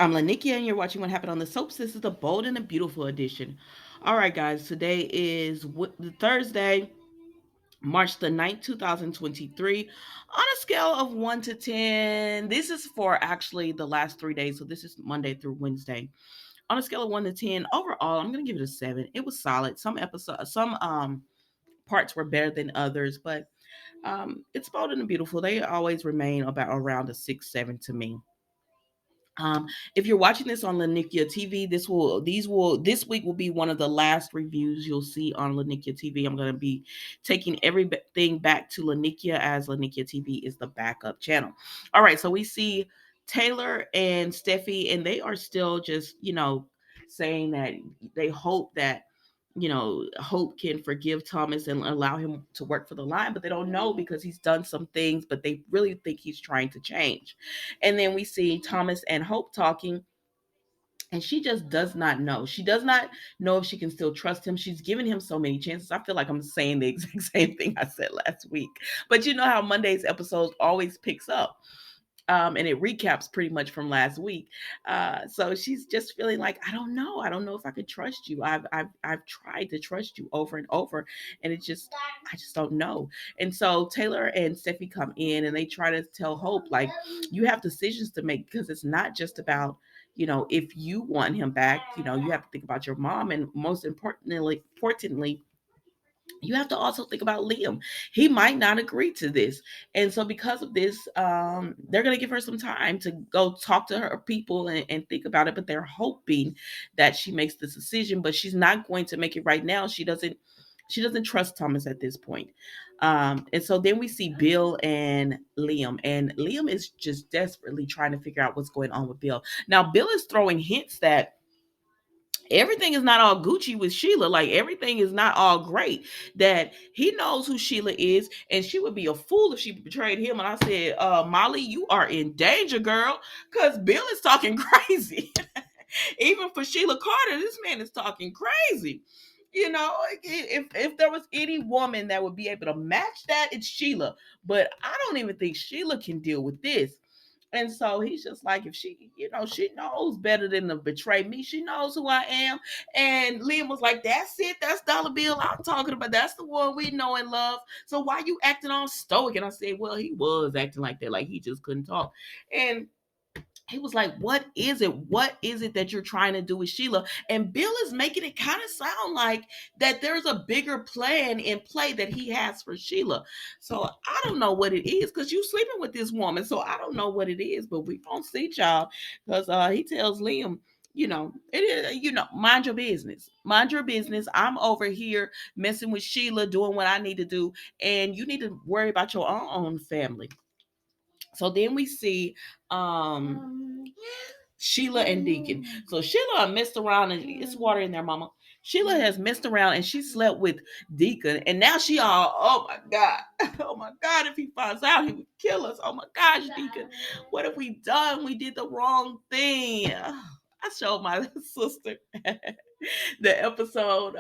I'm Lanikia, and you're watching What Happened on the Soaps. This is the Bold and the Beautiful edition. All right, guys, today is Thursday, March the 9th, 2023. On a scale of 1 to 10, this is for actually the last 3 days, so this is Monday through Wednesday. On a scale of 1 to 10, overall, I'm going to give it a 7. It was solid. Some parts were better than others, but it's Bold and the Beautiful. They always remain about around a 6, 7 to me. Um, if you're watching this on Lanikia TV, this week will be one of the last reviews you'll see on Lanikia TV. I'm going to be taking everything back to Lanikia, as Lanikia TV is the backup channel. All right, so we see Taylor and Steffi, and they are still just saying that they hope that Hope can forgive Thomas and allow him to work for the line, but they don't know because he's done some things, but they really think he's trying to change. And then we see Thomas and Hope talking, and she just does not know. She does not know if she can still trust him. She's given him so many chances. I feel like I'm saying the exact same thing I said last week. But you know how Monday's episode always picks up. And it recaps pretty much from last week. So she's just feeling like, I don't know. I don't know if I could trust you. I've tried to trust you over and over, and I just don't know. And so Taylor and Steffi come in, and they try to tell Hope, like, you have decisions to make, because it's not just about if you want him back. You have to think about your mom, and most importantly, you have to also think about Liam. He might not agree to this. And so because of this, they're going to give her some time to go talk to her people and think about it. But they're hoping that she makes this decision, but she's not going to make it right now. She doesn't trust Thomas at this point. And so then we see Bill and Liam is just desperately trying to figure out what's going on with Bill. Now, Bill is throwing hints that everything is not all Gucci with Sheila. Like, everything is not all great. That he knows who Sheila is, and she would be a fool if she betrayed him. And I said, Molly, you are in danger, girl, because Bill is talking crazy. Even for Sheila Carter, this man is talking crazy. If there was any woman that would be able to match that, it's Sheila. But I don't even think Sheila can deal with this. And so he's just like, if she knows better than to betray me. She knows who I am. And Liam was like, that's it. That's Dollar Bill I'm talking about. That's the one we know and love. So why you acting all stoic? And I said, well, he was acting like that, like he just couldn't talk. And he was like, what is it? What is it that you're trying to do with Sheila? And Bill is making it kind of sound like that there's a bigger plan in play that he has for Sheila. So I don't know what it is, because you sleeping with this woman. So I don't know what it is, but we don't see y'all, because he tells Liam, it is, mind your business. Mind your business. I'm over here messing with Sheila, doing what I need to do, and you need to worry about your own family. So then we see Sheila and Deacon. So Sheila messed around, and it's water in there, mama. Sheila has messed around and she slept with Deacon, and now she all, oh my God, oh my God, if he finds out, he would kill us. Oh my gosh, Deacon, what have we done? We did the wrong thing. I showed my sister the episode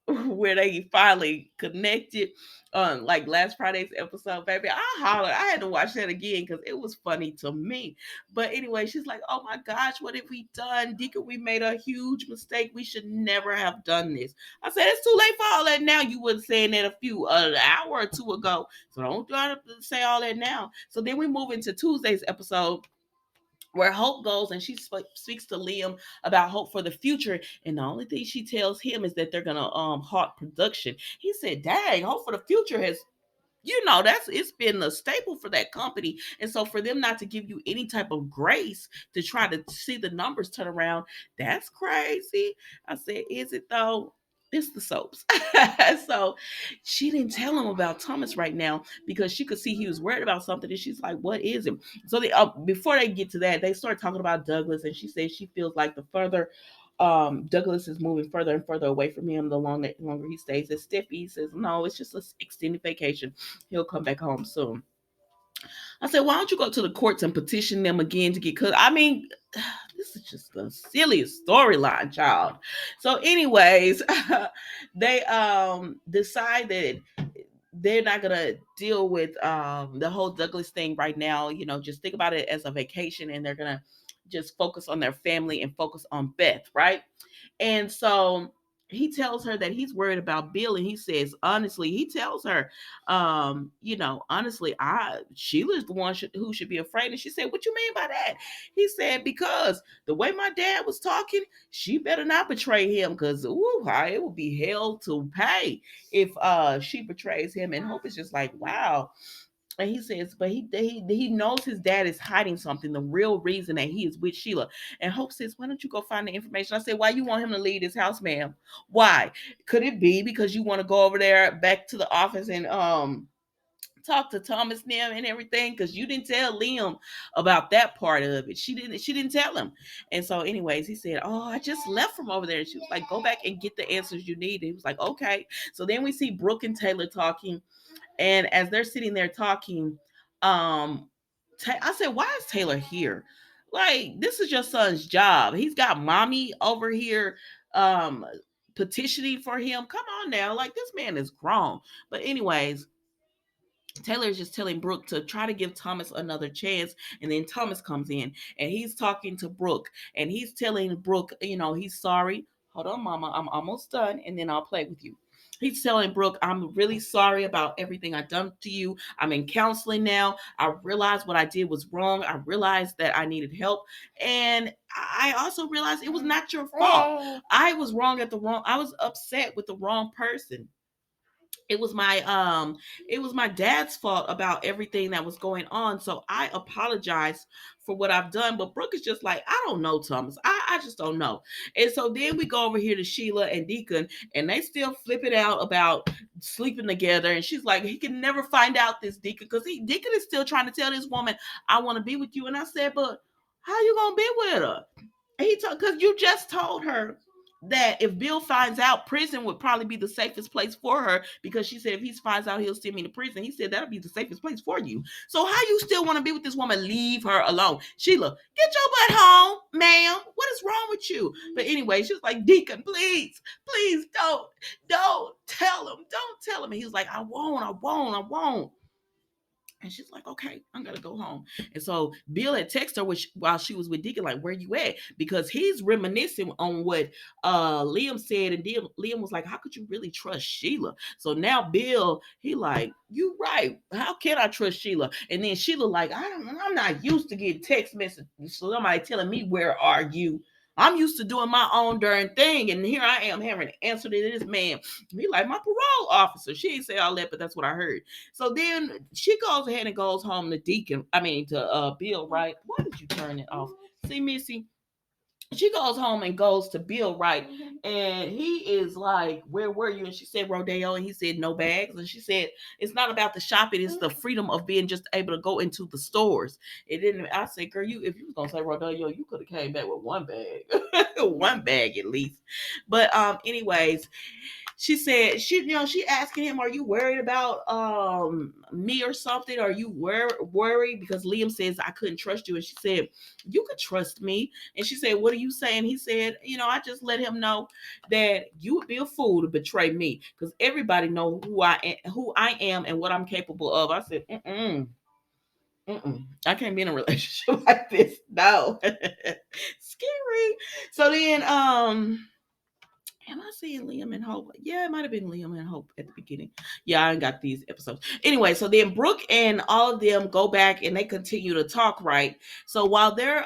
where they finally connected on, like, last Friday's episode, baby. I hollered. I had to watch that again because it was funny to me. But anyway, she's like, oh my gosh, what have we done? Deacon, we made a huge mistake. We should never have done this. I said, it's too late for all that now. You were saying that an hour or two ago. So don't try to say all that now. So then we move into Tuesday's episode, where Hope goes and she speaks to Liam about hope for the future. And the only thing she tells him is that they're gonna halt production. He said, dang, hope for the future has, it's been a staple for that company. And so for them not to give you any type of grace to try to see the numbers turn around, that's crazy. I said, is it though? It's the soaps. So she didn't tell him about Thomas right now because she could see he was worried about something. And she's like, what is it? So before they get to that, they start talking about Douglas. And she says she feels like the further Douglas is moving further and further away from him the longer he stays. As Steffi says, no, it's just an extended vacation. He'll come back home soon. I said, why don't you go to the courts and petition them again to get cut? I mean, this is just the silliest storyline, child. So, anyways, they decide that they're not gonna deal with the whole Douglas thing right now. Just think about it as a vacation, and they're gonna just focus on their family and focus on Beth, right? And so he tells her that he's worried about Bill, and he says, honestly, he tells her, honestly, I Sheila's the one who should be afraid. And she said, what you mean by that? He said, because the way my dad was talking, she better not betray him, because it will be hell to pay if she betrays him. And Hope is just like, wow. And he says, but he knows his dad is hiding something, the real reason that he is with Sheila. And Hope says, why don't you go find the information? I said, why you want him to leave this house, ma'am? Why? Could it be because you want to go over there back to the office and talk to Thomas now and everything? Because you didn't tell Liam about that part of it. She didn't tell him. And so, anyways, he said, oh, I just left from over there. And she was like, go back and get the answers you need. And he was like, okay. So then we see Brooke and Taylor talking, and as they're sitting there talking, um, I said, why is Taylor here? Like, this is your son's job. He's got mommy over here um petitioning for him. Come on now. Like, this man is grown. But anyways, Taylor is just telling Brooke to try to give Thomas another chance. And then Thomas comes in and he's talking to Brooke, and he's telling Brooke, he's sorry. Hold on, mama. I'm almost done, and then I'll play with you. He's telling Brooke, I'm really sorry about everything I've done to you. I'm in counseling now. I realized what I did was wrong. I realized that I needed help. And I also realized it was not your fault. I was upset with the wrong person. It was my dad's fault about everything that was going on, so I apologize for what I've done. But Brooke is just like, I don't know, Thomas. I just don't know. And so then we go over here to Sheila and Deacon, and they still flip it out about sleeping together. And she's like, he can never find out this, Deacon, because Deacon is still trying to tell this woman, I want to be with you. And I said, but how you gonna be with her? He told, because you just told her that if Bill finds out, prison would probably be the safest place for her, because she said if he finds out, he'll send me to prison. He said that'll be the safest place for you. So how you still want to be with this woman? Leave her alone. Sheila, get your butt home, ma'am. What is wrong with you? But anyway, she was like, Deacon, please don't tell him. Don't tell him. And he was like, I won't. And she's like, okay, I'm gonna go home. And so Bill had texted her while she was with Deacon, like, where you at? Because he's reminiscing on what Liam said, and Liam was like, how could you really trust Sheila? So now Bill, he like, you right. How can I trust Sheila? And then Sheila like, I'm not used to getting text messages. So somebody telling me, where are you? I'm used to doing my own darn thing, and here I am having to answer to this man. He like, my parole officer. She ain't say all that, but that's what I heard. So then she goes ahead and goes home to Bill, right? Why did you turn it off? See, Missy, she goes home and goes to Bill, right? And he is like, where were you? And she said, Rodeo. And he said, no bags. And she said, it's not about the shopping, it's the freedom of being just able to go into the stores. It didn't. I said, girl, if you was gonna say Rodeo, you could have came back with one bag. One bag at least. But anyways, she said she asking him, are you worried about me or something? Are you worried because Liam says I couldn't trust you? And she said, you could trust me. And she said, what are you saying? He said, I just let him know that you would be a fool to betray me, because everybody know who I am and what I'm capable of. I said, I can't be in a relationship like this. No. Scary. So then am I seeing Liam and Hope? Yeah, it might have been Liam and Hope at the beginning. Yeah, I ain't got these episodes. Anyway, so then Brooke and all of them go back and they continue to talk, right? So while they're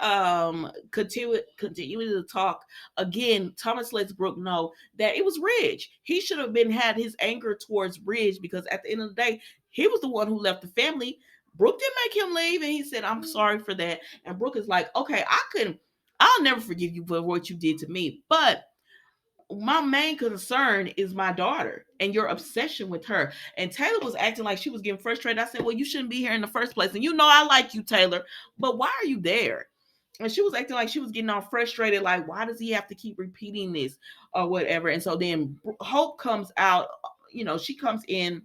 continuing to talk, again, Thomas lets Brooke know that it was Ridge. He should have had his anger towards Ridge, because at the end of the day, he was the one who left the family. Brooke didn't make him leave, and he said, I'm sorry for that. And Brooke is like, okay, I'll never forgive you for what you did to me, but my main concern is my daughter and your obsession with her. And Taylor was acting like she was getting frustrated. I said, well, you shouldn't be here in the first place. And I like you, Taylor, but why are you there? And she was acting like she was getting all frustrated, like, why does he have to keep repeating this or whatever? And so then Hope comes out, she comes in.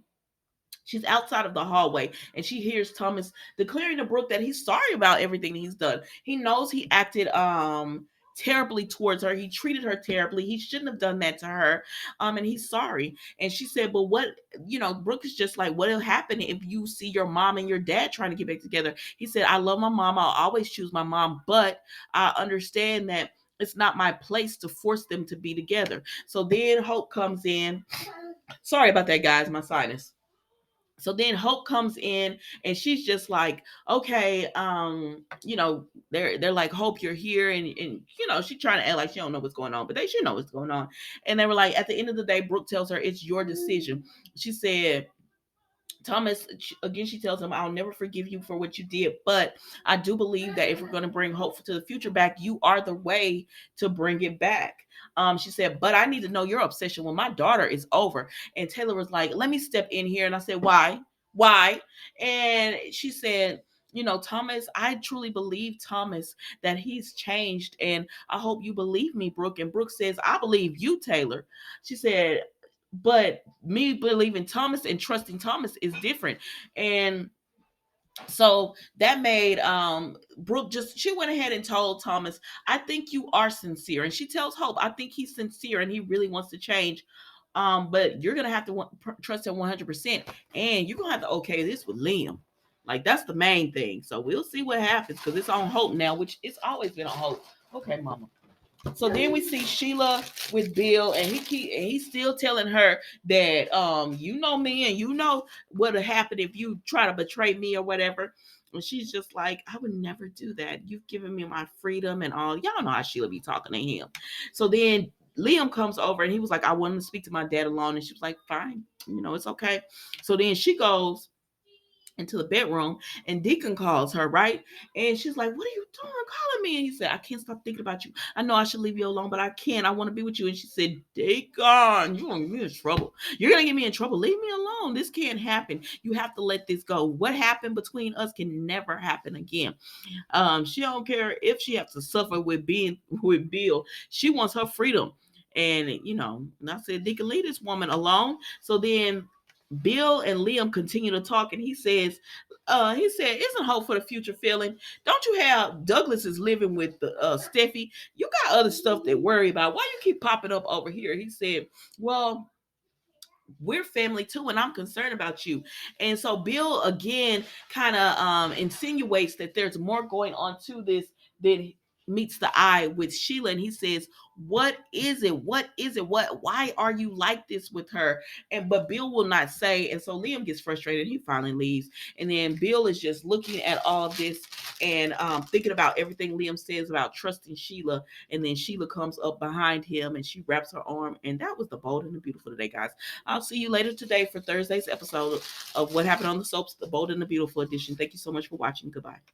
She's outside of the hallway, and she hears Thomas declaring to Brooke that he's sorry about everything he's done. He knows he acted terribly towards her. He treated her terribly. He shouldn't have done that to her. And he's sorry. And she said, but what, Brooke is just like, what'll happen if you see your mom and your dad trying to get back together? He said, I love my mom. I'll always choose my mom, but I understand that it's not my place to force them to be together. So then Hope comes in. Sorry about that, guys, my sinus. So then Hope comes in and she's just like, okay, they're like, Hope, you're here, and she's trying to act like she don't know what's going on, but they should know what's going on. And they were like, at the end of the day, Brooke tells her it's your decision. She said, Thomas, again, she tells him, I'll never forgive you for what you did, but I do believe that if we're going to bring hope to the future back, you are the way to bring it back. She said, but I need to know your obsession when my daughter is over. And Taylor was like, let me step in here. And I said, why? Why? And she said, Thomas, I truly believe, Thomas, that he's changed. And I hope you believe me, Brooke. And Brooke says, I believe you, Taylor. She said, but me believing Thomas and trusting Thomas is different. And so that made Brooke, just she went ahead and told Thomas, I think you are sincere. And she tells Hope, I think he's sincere and he really wants to change. But you're gonna have to trust him 100%, and you're gonna have to okay this with Liam. Like, that's the main thing. So we'll see what happens, because it's on Hope now, which it's always been on Hope. Okay, mama. So then we see Sheila with Bill, and he's still telling her that you know me, and you know what'll happen if you try to betray me or whatever. And she's just like, I would never do that. You've given me my freedom and all. Y'all know how Sheila be talking to him. So then Liam comes over and he was like, I want to speak to my dad alone. And she was like, fine, it's okay. So then she goes into the bedroom, and Deacon calls her, right? And she's like, what are you doing calling me? And he said, I can't stop thinking about you. I know I should leave you alone, but I can't. I want to be with you. And she said, Deacon, you're going to get me in trouble. You're going to get me in trouble. Leave me alone. This can't happen. You have to let this go. What happened between us can never happen again. She don't care if she has to suffer with being with Bill. She wants her freedom. And, I said, Deacon, leave this woman alone. So then Bill and Liam continue to talk, and he said, isn't hope for the future feeling? Don't you have Douglas is living with Steffi? You got other stuff to worry about. Why you keep popping up over here? He said, well, we're family too, and I'm concerned about you. And so Bill again kind of insinuates that there's more going on to this than meets the eye with Sheila. And he says, what is it? What is it? Why are you like this with her? But Bill will not say. And so Liam gets frustrated. He finally leaves. And then Bill is just looking at all of this and thinking about everything Liam says about trusting Sheila. And then Sheila comes up behind him and she wraps her arm. And that was the Bold and the Beautiful today, guys. I'll see you later today for Thursday's episode of What Happened on the Soaps, the Bold and the Beautiful edition. Thank you so much for watching. Goodbye.